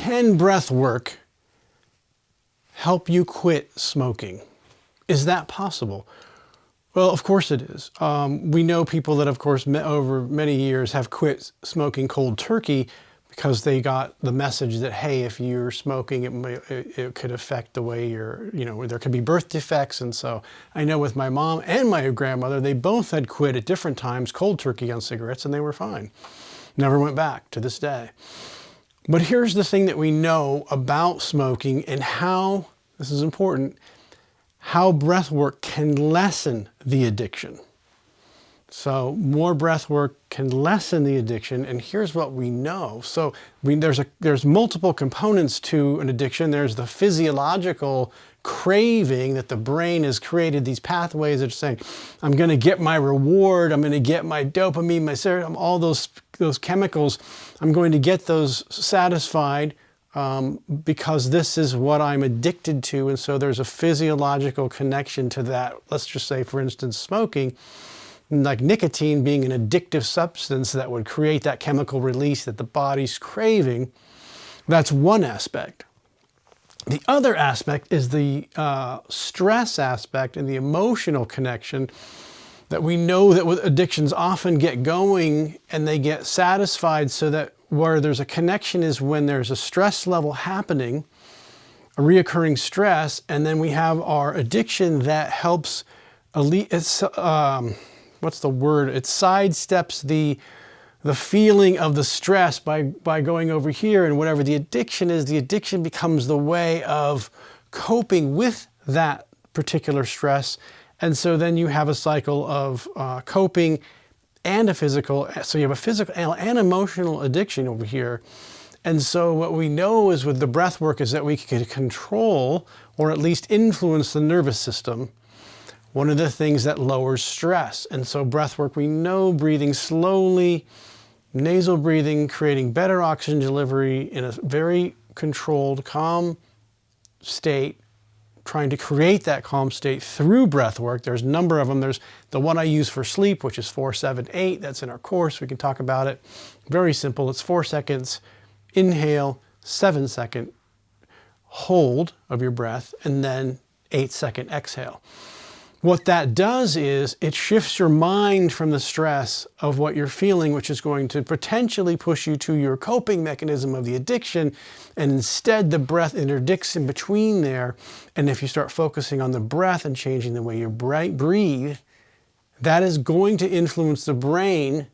can breath work help you quit smoking? Is that possible? Well, of course it is. We know people that, of course, over many years have quit smoking cold turkey because they got the message that, hey, if you're smoking, it could affect the way there could be birth defects. And so I know with my mom and my grandmother, they both had quit at different times cold turkey on cigarettes, and they were fine. Never went back to this day. But here's the thing that we know about smoking and how, this is important, how breath work can lessen the addiction. So more breath work can lessen the addiction, and here's what we know. So there's multiple components to an addiction. There's the physiological craving that the brain has created, these pathways that are saying, I'm going to get my reward, I'm going to get my dopamine, my serotonin, all those chemicals, I'm going to get those satisfied because this is what I'm addicted to. And so there's a physiological connection to that. Let's just say, for instance, smoking, like nicotine being an addictive substance that would create that chemical release that the body's craving. That's one aspect. The other aspect is the stress aspect and the emotional connection that we know that with addictions often get going and they get satisfied, so that where there's a connection is when there's a stress level happening, a reoccurring stress, and then we have our addiction that helps what's the word? It sidesteps the feeling of the stress by going over here, and whatever the addiction is, the addiction becomes the way of coping with that particular stress. And so then you have a cycle of coping and a physical, so you have a physical and emotional addiction over here. And so what we know is with the breath work is that we can control or at least influence the nervous system. One of the things that lowers stress. And so breath work, we know breathing slowly, nasal breathing, creating better oxygen delivery in a very controlled, calm state, trying to create that calm state through breath work. There's a number of them. There's the one I use for sleep, which is 4, 7, 8. That's in our course. We can talk about it. Very simple. It's 4 seconds inhale, 7-second hold of your breath, and then 8-second exhale. What that does is it shifts your mind from the stress of what you're feeling, which is going to potentially push you to your coping mechanism of the addiction. And instead, the breath interdicts in between there. And if you start focusing on the breath and changing the way you breathe, that is going to influence the brain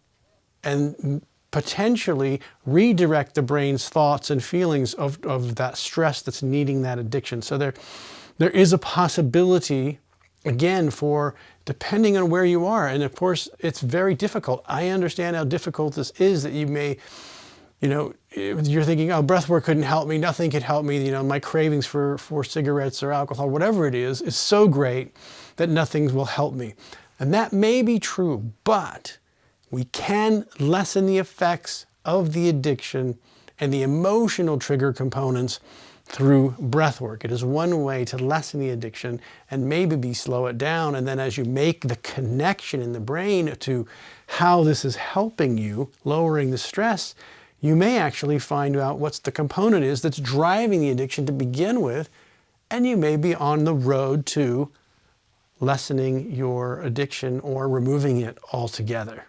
and potentially redirect the brain's thoughts and feelings of that stress that's needing that addiction. So there is a possibility, again, for depending on where you are. And of course, it's very difficult. I understand how difficult this is, that you may, you're thinking, oh, breathwork couldn't help me. Nothing could help me. My cravings for cigarettes or alcohol, whatever it is so great that nothing will help me. And that may be true, but we can lessen the effects of the addiction and the emotional trigger components through breath work. It is one way to lessen the addiction and maybe slow it down. And then as you make the connection in the brain to how this is helping you, lowering the stress, you may actually find out what's the component is that's driving the addiction to begin with, and you may be on the road to lessening your addiction or removing it altogether.